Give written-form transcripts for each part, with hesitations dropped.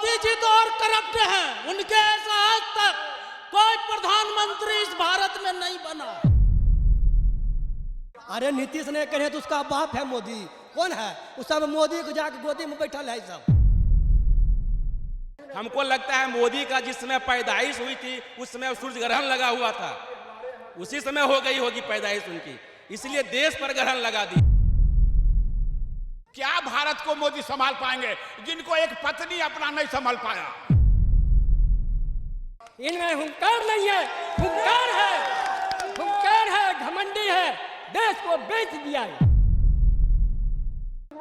मोदी जी तो और करप्ट हैं, उनके ऐसा आज तक कोई प्रधानमंत्री इस भारत में नहीं बना। अरे नीतीश ने कहे तो उसका बाप है मोदी। कौन है उस सब? मोदी को जाके गोदी में बैठा है सब। हमको लगता है मोदी का जिस समय पैदाइश हुई थी उस समय सूर्य ग्रहण लगा हुआ था, उसी समय हो गई होगी पैदाइश उनकी, इसलिए देश पर ग्रहण लगा दी। क्या भारत को मोदी संभाल पाएंगे जिनको एक पत्नी अपना नहीं संभाल पाया? इनमें हुंकार नहीं है, हुंकार है, घमंडी है, देश को बेच दिया है।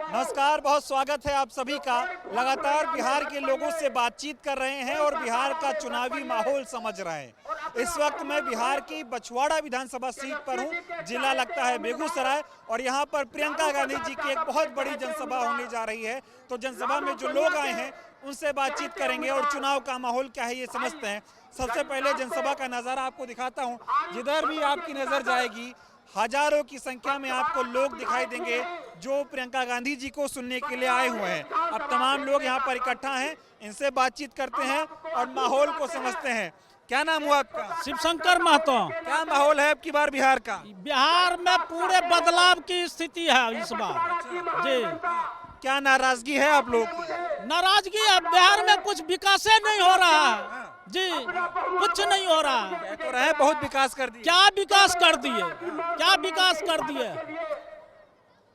नमस्कार, बहुत स्वागत है आप सभी का। लगातार बिहार के लोगों से बातचीत कर रहे हैं और बिहार का चुनावी माहौल समझ रहे हैं। इस वक्त मैं बिहार की बछवाड़ा विधानसभा सीट पर हूं, जिला लगता है बेगूसराय, और यहां पर प्रियंका गांधी जी की एक बहुत बड़ी जनसभा होने जा रही है। तो जनसभा में जो लोग आए हैं उनसे बातचीत करेंगे और चुनाव का माहौल क्या है ये समझते हैं। सबसे पहले जनसभा का नज़ारा आपको दिखाता हूँ। जिधर भी आपकी नज़र जाएगी हजारों की संख्या में आपको लोग दिखाई देंगे जो प्रियंका गांधी जी को सुनने के लिए आए हुए हैं। अब तमाम लोग यहाँ पर इकट्ठा हैं, इनसे बातचीत करते हैं और माहौल को समझते हैं। क्या नाम हुआ आपका? शिवशंकर महतो। क्या माहौल है अब की बार बिहार का? बिहार में पूरे बदलाव की स्थिति है इस बार जी। क्या नाराजगी है आप लोग? नाराजगी है, बिहार में कुछ विकास नहीं हो रहा है जी, कुछ नहीं हो रहा है। तो रहे बहुत विकास कर दिया। क्या विकास कर दिए, क्या विकास कर दिए,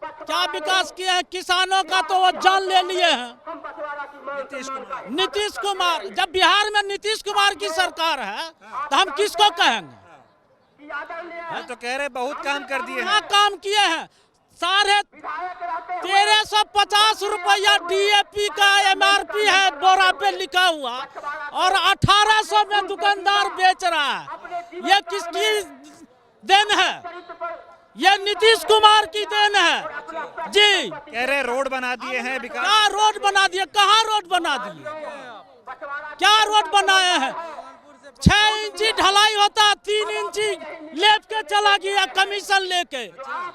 क्या विकास किए हैं? किसानों का तो वो जान ले लिए हैं नीतीश कुमार। जब बिहार में नीतीश कुमार की सरकार है तो हम किसको कहेंगे? तो कह रहे बहुत काम कर दिए क्या हैं। काम किए हैं? 1350 रुपया DAP का MRP है, बोरा पे लिखा हुआ, और 1800 में दुकानदार बेच रहा है। ये किसकी देन है? ये नीतीश कुमार की देन है जी। कह रहे रोड बना दिए हैं, विकास। क्या रोड बना दिए? कहाँ रोड बना दिए? क्या रोड बनाए हैं? 6 इंची ढलाई होता, 3 इंची लेप के चला गया कमीशन लेके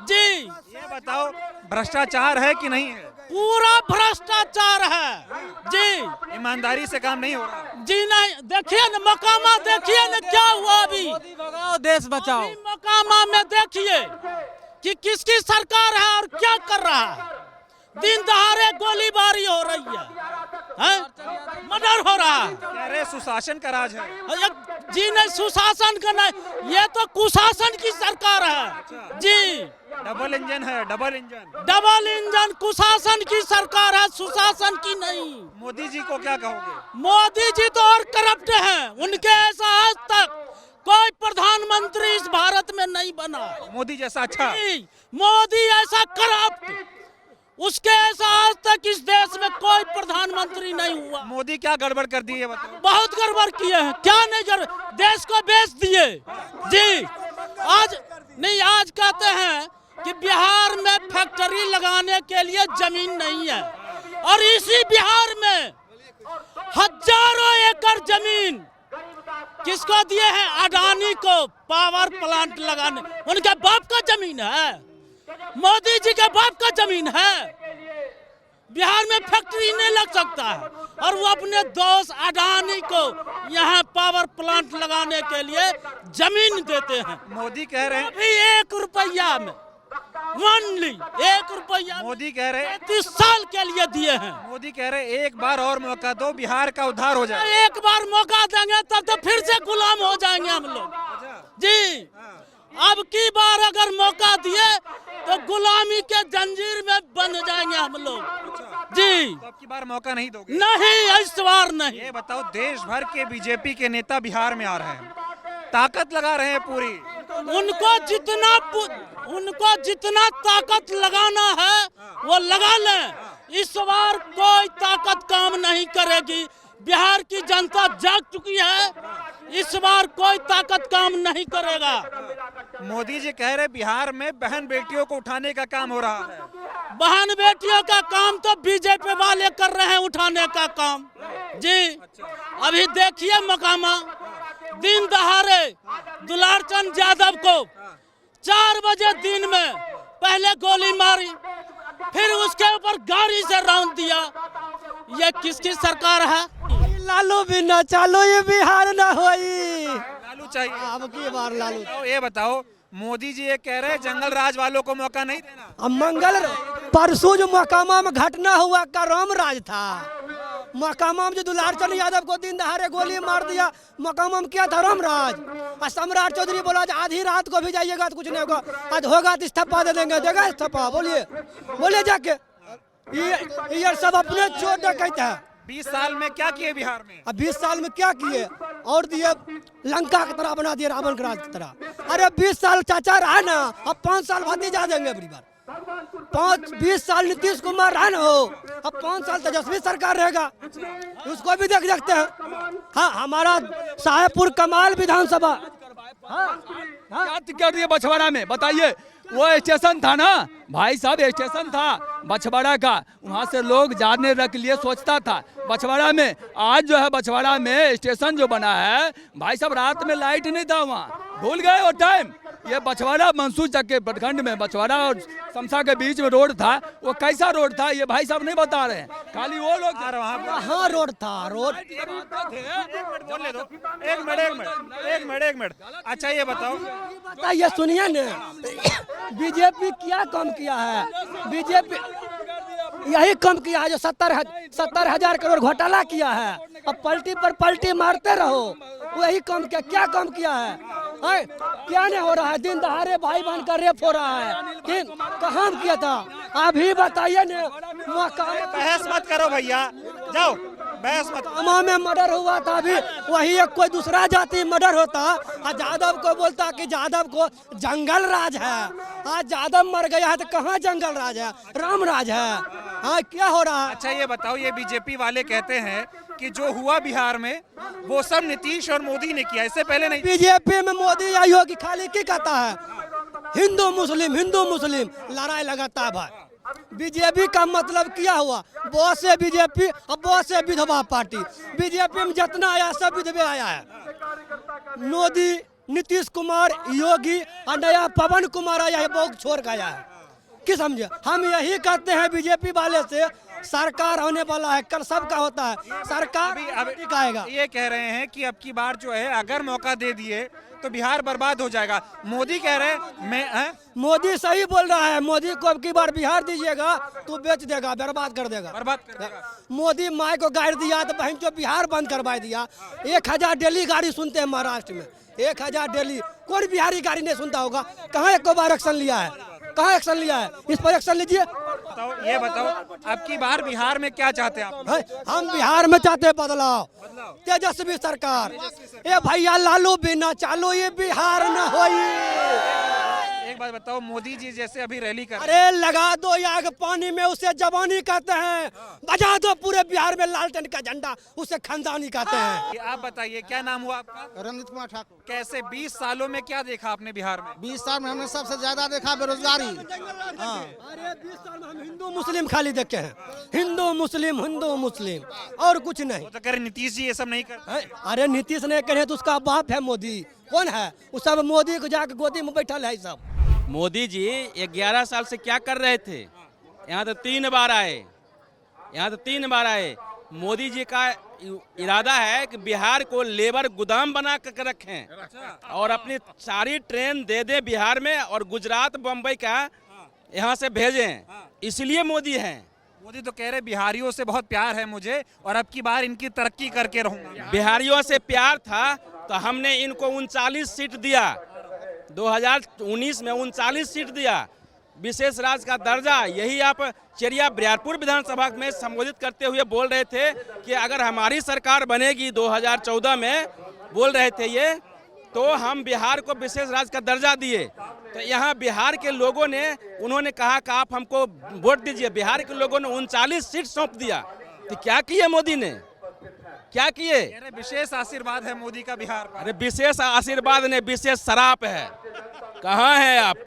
जी। ये बताओ भ्रष्टाचार है कि नहीं है? पूरा भ्रष्टाचार है जी। ईमानदारी से काम नहीं हो रहा जी नहीं। देखिए न मोकामा, देखिए न क्या हुआ अभी। भगाओ देश बचाओ। अभी मोकामा में देखिए कि किसकी सरकार है और क्या कर रहा है। दिन दहाड़े गोलीबारी हो रही है, मर्डर हो रहा है। कह रहे सुशासन का राज है जी। नहीं, सुशासन का नहीं, ये तो कुशासन की सरकार है जी। डबल इंजन है, डबल इंजन। डबल इंजन कुशासन की सरकार है, सुशासन की नहीं। मोदी जी को क्या कहोगे? मोदी जी तो और करप्ट हैं, उनके ऐसा आज तक कोई प्रधानमंत्री इस भारत में नहीं बना। मोदी जैसा अच्छा। मोदी ऐसा करप्ट, उसके ऐसा आज तक इस देश में कोई प्रधानमंत्री नहीं हुआ। मोदी क्या गड़बड़ कर दी है बताओ? बहुत गड़बड़ किए हैं। क्या नहीं गड़बड़? देश को बेच दिए जी। आज नहीं, आज कहते हैं कि बिहार में फैक्ट्री लगाने के लिए जमीन नहीं है, और इसी बिहार में हजारों एकड़ जमीन किसको दिए हैं? अडानी को पावर प्लांट लगाने। उनके बाप का जमीन है, मोदी जी के बाप का जमीन है। बिहार में फैक्ट्री नहीं लग सकता है, और वो अपने दोस्त अडानी को यहाँ पावर प्लांट लगाने के लिए जमीन देते हैं। मोदी कह रहे हैं अभी 1 रुपया में, ओनली 1 रुपया, मोदी कह रहे हैं 30 साल के लिए दिए हैं। मोदी कह रहे एक बार और मौका दो, बिहार का उद्धार हो जाए। एक बार मौका देंगे तब तो फिर से गुलाम हो जाएंगे हम लोग जी। अब की बार अगर मौका दिए तो गुलामी के जंजीर में बन जाएंगे हम लोग जी। तो अब की बार मौका नहीं दोगे? नहीं, इस बार नहीं। ये बताओ, देश भर के बीजेपी के नेता बिहार में आ रहे हैं, ताकत लगा रहे हैं पूरी। उनको जितना ताकत लगाना है वो लगा लें। इस बार कोई ताकत काम नहीं करेगी। बिहार की जनता जाग चुकी है, इस बार कोई ताकत काम नहीं करेगा। मोदी जी कह रहे बिहार में बहन बेटियों को उठाने का काम हो रहा है। बहन बेटियों का काम तो बीजेपी वाले कर रहे हैं, उठाने का काम जी। अभी देखिए मोकामा, दिन दहाड़े दुलारचंद यादव को 4 बजे दिन में पहले गोली मारी, फिर उसके ऊपर गाड़ी से रौंद दिया, ये किसकी सरकार है? लालू बिना चालो ये बिहार ना होई। लालू चाहिए। अब की बार लालू। तो ये बताओ, मोदी जी ये कह रहे हैं जंगल राज वालों को मौका नहीं देना। अब मंगल परसों जो मकामा में घटना हुआ का राम राज था। मकामा में जो दुलार चंद यादव को दिन दहाड़े गोली मार दिया, मकामा में क्या था? राम राज। और सम्राट चौधरी बोला आधी रात को भी जाइएगा तो कुछ नहीं होगा, आज होगा तो इस्तीफा दे देंगे। देगा इस्तीफा? बोलिए जाके। ये सब अपने चोट डकैत है। 20 साल में क्या किए बिहार में? अब 20 साल में क्या किए? और दिए लंका की तरह बना दिए, रावण के राज की तरह। अरे 20 साल चाचा रहा ना, अब 5 साल भतीजा देंगे अगली बार। 20 साल नीतीश कुमार रहा ना हो, अब 5 साल तेजस्वी सरकार रहेगा, उसको भी देख सकते हैं। हाँ, हमारा साहेबपुर कमाल विधानसभा क्या कर दिए बछवाड़ा में? बताइए, वो स्टेशन था ना भाई साहब, स्टेशन था बछवाड़ा का, वहाँ से लोग जाने के लिए सोचता था बछवाड़ा में। आज जो है बछवाड़ा में स्टेशन जो बना है भाई साहब, रात में लाइट नहीं था वहाँ, भूल गए वो टाइम। ये बछवाड़ा मंसूर चक के प्रखंड में बछवाड़ा और शमशा के बीच में रोड था, वो कैसा रोड था ये भाई साहब नहीं बता रहे हैं, खाली वो लोग हाँ रोड था। रोड बोलने दो, एक मिनट। अच्छा ये बताओ, बताइए, सुनिए न, बीजेपी क्या कम किया है? बीजेपी यही कम किया है जो 70,000 करोड़ घोटाला किया है। अब पलटी पर पलटी मारते रहो, वही कम किया। क्या कम किया है? क्या नहीं हो रहा है? दिन दहाड़े भाई बहन का रेप हो रहा है, कहाँ किया था? अभी बताइए न। बहस मत करो भैया, जाओ बहस मत। कामा में मर्डर हुआ था, अभी वही एक कोई दूसरा जाति मर्डर होता और यादव को बोलता कि यादव को जंगल राज है। आज यादव मर गया है तो कहाँ जंगल राज है? राम राज है। हाँ, क्या हो रहा है? अच्छा ये बताओ, ये बीजेपी वाले कहते हैं कि जो हुआ बिहार में वो सब नीतीश और मोदी ने किया, इससे पहले नहीं। बीजेपी में मोदी आई हो कि खाली की कहता है हिंदू मुस्लिम लड़ाई लगाता है भाई। बीजेपी का मतलब क्या हुआ? बहुत से बीजेपी और बहुत से विधवा पार्टी। बीजेपी में जितना आया सब विधवे आया है। मोदी, नीतीश कुमार, योगी और नया पवन कुमार आया है, बहुत छोड़ के आया है। क्या समझे? हम यही कहते हैं बीजेपी वाले से, सरकार होने वाला है, कल सबका होता है, सरकार अभी आएगा। ये कह रहे हैं कि अब की बार जो है अगर मौका दे दिए तो बिहार बर्बाद हो जाएगा। मोदी कह रहे हैं मोदी सही बोल रहा है। मोदी को अब की बार बिहार दीजिएगा तो बेच देगा, बर्बाद कर देगा। मोदी माई को गाड़ी दिया तो बहन जो बिहार बंद करवा दिया। 1000 डेली गाड़ी सुनते हैं महाराष्ट्र में, 1000 डेली। कौन बिहारी गाड़ी नहीं सुनता होगा? कहाँ एक बार एक्शन लिया है? कहाँ एक्शन लिया है? इस पर एक्शन लीजिए। ये बताओ, अब की बार बिहार में क्या चाहते हैं आप? हम बिहार में चाहते हैं बदलाव, तेजस्वी सरकार। ये भैया लालू बिना चालो ये बिहार न होई। एक बात बताओ, मोदी जी जैसे अभी रैली कर, अरे लगा दो आग पानी में, उसे जवानी कहते हैं। बजा दो पूरे बिहार में लालटेन का झंडा, उसे खानदानी कहते हैं। आप बताइए क्या नाम हुआ आपका? रंजित कुमार ठाकुर। कैसे 20 सालों में क्या देखा आपने बिहार में? 20 साल में हमने सबसे ज्यादा देखा बेरोजगारी। हाँ। अरे 20 साल में हम हिंदू मुस्लिम खाली देखे हैं, हिंदू मुस्लिम और कुछ नहीं। तो कह रहे नीतीश जी ये सब नहीं करते। अरे नीतीश ने कहे तो उसका बाप है मोदी। कौन है? उस सब मोदी को जाके गोदी में बैठल है सब। मोदी जी 11 साल से क्या कर रहे थे? यहाँ तो 3 बार आए। मोदी जी का इरादा है कि बिहार को लेबर गोदाम बना कर रखें और अपनी सारी ट्रेन दे दे बिहार में और गुजरात बम्बई का यहाँ से भेजें। इसलिए मोदी हैं। मोदी तो कह रहे बिहारियों से बहुत प्यार है मुझे और अब की बार इनकी तरक्की करके रहूंगा। बिहारियों से प्यार था तो हमने इनको 39 सीट दिया। 2019 में 39 सीट दिया, विशेष राज्य का दर्जा। यही आप चेरिया बरियारपुर विधानसभा में संबोधित करते हुए बोल रहे थे कि अगर हमारी सरकार बनेगी 2014 में, बोल रहे थे ये, तो हम बिहार को विशेष राज्य का दर्जा दिए। तो यहाँ बिहार के लोगों ने, उन्होंने कहा कि आप हमको वोट दीजिए। बिहार के लोगों ने 39 सीट सौंप दिया। तो क्या किए मोदी ने? क्या किए? विशेष आशीर्वाद है मोदी का बिहार पर। अरे विशेष आशीर्वाद ने, विशेष शराप है। कहाँ है आप?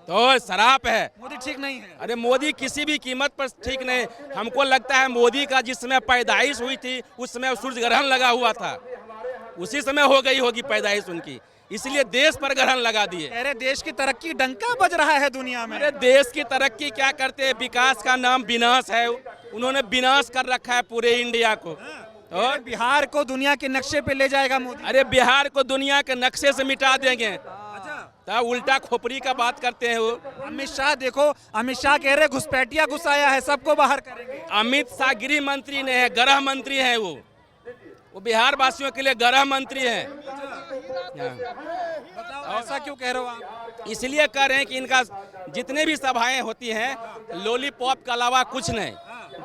तो शराप है। मोदी ठीक नहीं है। अरे मोदी किसी भी कीमत पर ठीक नहीं। हमको लगता है मोदी का जिस समय पैदाइश हुई थी उस समय सूर्य ग्रहण लगा हुआ था, उसी समय हो गई होगी पैदाइश उनकी, इसलिए देश पर ग्रहण लगा दिए। अरे देश की तरक्की डंका बज रहा है दुनिया में। अरे देश की तरक्की क्या करते हैं? विकास का नाम विनाश है। उन्होंने विनाश कर रखा है पूरे इंडिया को। और बिहार को दुनिया के नक्शे पे ले जाएगा मोदी। अरे बिहार को दुनिया के नक्शे से मिटा देंगे। तो उल्टा खोपड़ी का बात करते हैं वो। अमित शाह देखो, अमित शाह कह रहे घुसपैठिया घुसाया है, सबको बाहर करेंगे। अमित शाह गृह मंत्री नहीं है, गृह मंत्री हैं वो बिहार वासियों के लिए गृह मंत्री हैं। बताओ ऐसा क्यों कह रहे हो आप? इसलिए कह रहे हैं कि इनका जितने भी सभाएं होती हैं लॉलीपॉप के अलावा कुछ नहीं।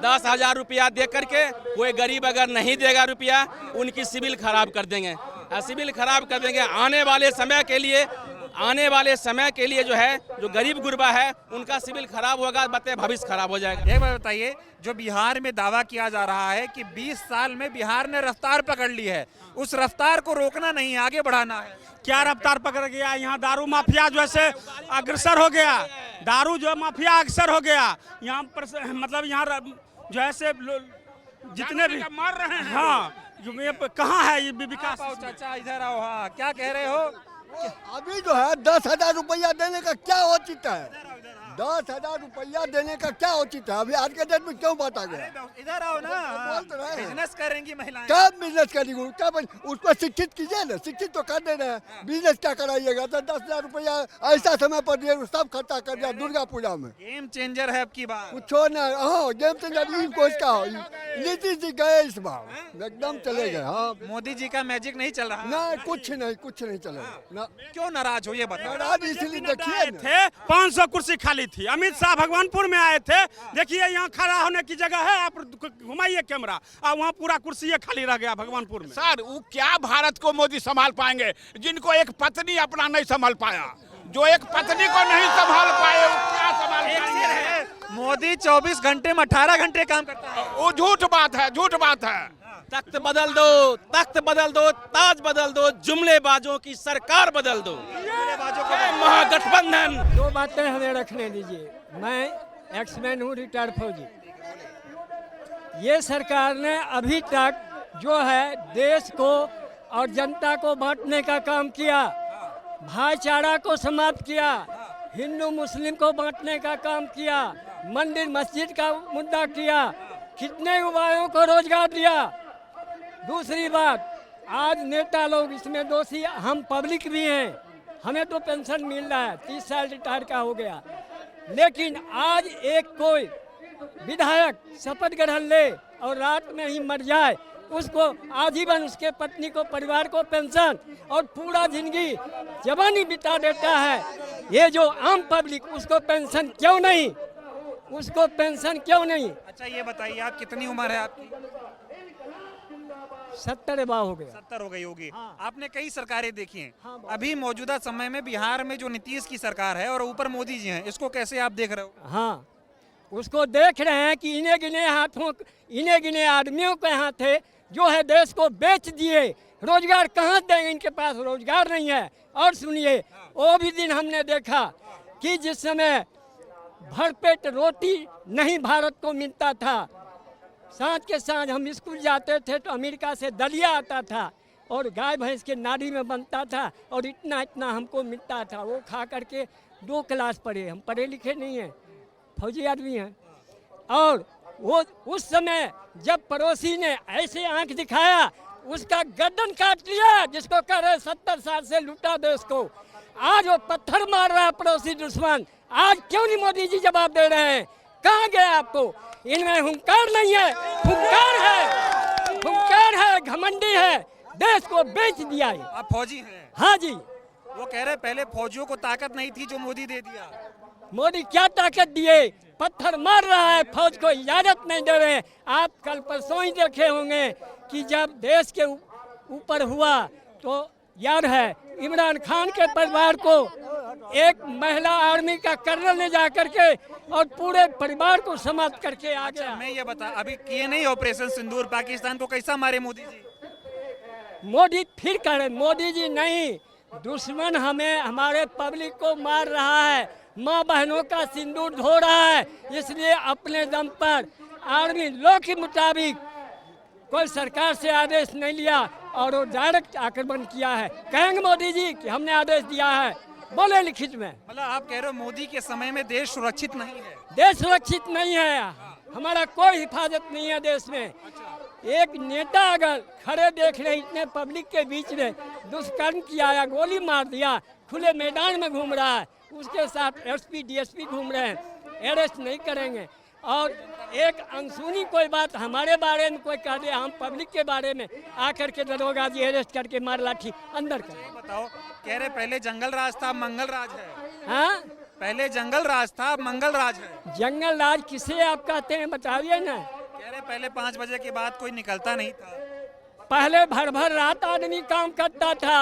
10,000 रुपया दे करके कोई गरीब अगर नहीं देगा रुपया उनकी सिविल खराब कर देंगे। सिविल खराब कर देंगे। आने वाले समय के लिए जो है जो गरीब गुरबा है उनका सिविल खराब होगा, भविष्य खराब हो जाएगा। एक बात बताइए, जो बिहार में दावा किया जा रहा है कि 20 साल में बिहार ने रफ्तार पकड़ ली है, उस रफ्तार को रोकना नहीं, आगे बढ़ाना है। क्या रफ्तार पकड़ गया? यहाँ दारू माफिया जो है अग्रसर हो गया, दारू जो माफिया अग्रसर हो गया। यहाँ पर मतलब यहाँ जो है से जितने भी मार रहे हैं। हाँ, जो ये कहाँ है ये विकास? चाचा इधर आओ। हाँ, क्या कह रहे हो? अभी जो है 10,000 रुपया देने का क्या औचित्य है? 10,000 रुपया देने का क्या औचित्य है? अभी आज के डेट में क्यों बांटा गया? इधर आओ ना, बोल तो रहे हैं। बिजनेस करेंगी महिलाएं। क्या बिजनेस करेंगे? क्या उसको शिक्षित कीजिए ना, शिक्षित तो कर दे रहे हैं। बिजनेस क्या कराइएगा? तो 10,000 रुपया ऐसा समय पर दिए सब खर्चा कर दिया दुर्गा पूजा में। गेम चेंजर है आपकी बात। कुछ ना, हाँ गेम चेंजर इनको इसका हो। नीतीश जी गए इस बार, एकदम चले गए। हाँ, मोदी जी का मैजिक नहीं चल रहा। नहीं कुछ नहीं चलेगा ना। क्यों नाराज हो ये बताओ? नाराज इसलिए देखिए ना। थे 500 कुर्सी खाली थी। अमित शाह भगवानपुर में आए थे, देखिए यहाँ खड़ा होने की जगह है, आप घुमाइए कैमरा, और वहाँ पूरा कुर्सी खाली रह गया भगवानपुर में। सर वो क्या भारत को मोदी संभाल पाएंगे जिनको एक पत्नी अपना नहीं संभाल पाया? जो एक पत्नी को नहीं संभाल पाए वो क्या संभाल पाएंगे? मोदी 24 घंटे में 18 घंटे काम करता है। वो झूठ बात है, झूठ बात है। तख्त बदल दो, ताज बदल दो, जुमलेबाजों की सरकार बदल दो, महागठबंधन। 2 बातें हमें रखने दीजिए। मैं एक्समैन हूँ, रिटायर्ड फौजी। ये सरकार ने अभी तक जो है देश को और जनता को बांटने का काम किया, भाईचारा को समाप्त किया, हिंदू मुस्लिम को बांटने का काम किया, मंदिर मस्जिद का मुद्दा किया, कितने युवाओं को रोजगार दिया। दूसरी बात, आज नेता लोग इसमें दोषी, हम पब्लिक भी हैं, हमें तो पेंशन मिल रहा है, 30 साल रिटायर का हो गया, लेकिन आज एक कोई विधायक शपथ ग्रहण ले और रात में ही मर जाए, उसको आजीवन उसके पत्नी को परिवार को पेंशन और पूरा जिंदगी जवानी बिता देता है। ये जो आम पब्लिक उसको पेंशन क्यों नहीं? उसको पेंशन क्यों नहीं? अच्छा ये बताइए, आप कितनी उम्र है आपकी? 70 हो गया। 70 हो गई होगी। हाँ। आपने कई सरकारें देखी हैं। हाँ, अभी मौजूदा समय में बिहार में जो नीतीश की सरकार है और ऊपर मोदी जी हैं, इसको कैसे आप देख रहे हो? हाँ, उसको देख रहे हैं कि इन्हें गिने आदमियों के हाथ जो है देश को बेच दिए। रोजगार कहाँ देंगे? इनके पास रोजगार नहीं है। और सुनिए, वो भी दिन हमने देखा कि जिस समय भरपेट रोटी नहीं भारत को मिलता था, सांझ के सांझ हम स्कूल जाते थे तो अमेरिका से दलिया आता था और गाय भैंस के नाड़ी में बनता था और इतना इतना हमको मिलता था। वो खा करके 2 क्लास पढ़े, हम पढ़े लिखे नहीं हैं, फौजी आदमी हैं। और वो उस समय जब पड़ोसी ने ऐसे आंख दिखाया, उसका गर्दन काट लिया, जिसको कह रहे 70 साल से लूटा देश को। आज वो पत्थर मार रहा है पड़ोसी दुश्मन। आज क्यों नहीं मोदी जी जवाब दे रहे हैं? कहाँ गया आपको? इनमें हुंकार नहीं है, हुंकार है, घमंडी है, देश को बेच दिया है। आप फौजी हैं? हाँ जी। वो कह रहे पहले फौजियों को ताकत नहीं थी जो मोदी दे दिया। मोदी क्या ताकत दिए? पत्थर मार रहा है, फौज को इजाजत नहीं दे रहे। आप कल परसों ही देखे होंगे कि जब देश के ऊपर हुआ तो याद है इमरान खान के परिवार को एक महिला आर्मी का कर्नल ले जा करके और पूरे परिवार को समाप्त करके आ गया। मैं ये बता, अभी किए नहीं ऑपरेशन सिंदूर, पाकिस्तान को कैसा मारे मोदी जी? मोदी फिर कह रहे मोदी जी नहीं, दुश्मन हमें हमारे पब्लिक को मार रहा है, माँ बहनों का सिंदूर धो रहा है, इसलिए अपने दम पर आर्मी लॉ के मुताबिक कोई सरकार से आदेश नहीं लिया और वो डायरेक्ट आक्रमण किया है। कहेंगे मोदी जी कि हमने आदेश दिया है, बोले लिखित में। मतलब आप कह रहे हो मोदी के समय में देश सुरक्षित नहीं है? देश सुरक्षित नहीं है। हमारा कोई हिफाजत नहीं है देश में। एक नेता अगर खड़े देख रहे इतने पब्लिक के बीच में दुष्कर्म किया या गोली मार दिया, खुले मैदान में घूम रहा है, उसके साथ एसपी डीएसपी घूम रहे हैं, अरेस्ट नहीं करेंगे। और एक अनसुनी कोई बात हमारे बारे में कोई कह दे, हम पब्लिक के बारे में आकर के दरोगा जी अरेस्ट करके मार लाठी अंदर कर। बताओ, कह रहे पहले जंगल राज था, मंगल राज है। हाँ, पहले जंगल राज था, मंगल राज है। जंगल राज किसे आप कहते हैं बताइए ना। कह रहे पहले 5 बजे के बाद कोई निकलता नहीं था। पहले भर भर रात आदमी काम करता था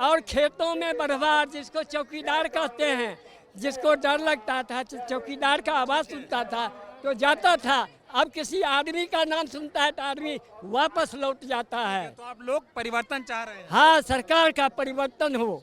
और खेतों में बरवार, जिसको चौकीदार कहते हैं, जिसको डर लगता था, चौकीदार का आवाज सुनता था तो जाता था। अब किसी आदमी का नाम सुनता है तो आदमी वापस लौट जाता है। तो आप लोग परिवर्तन चाह रहे हैं? हाँ, सरकार का परिवर्तन हो।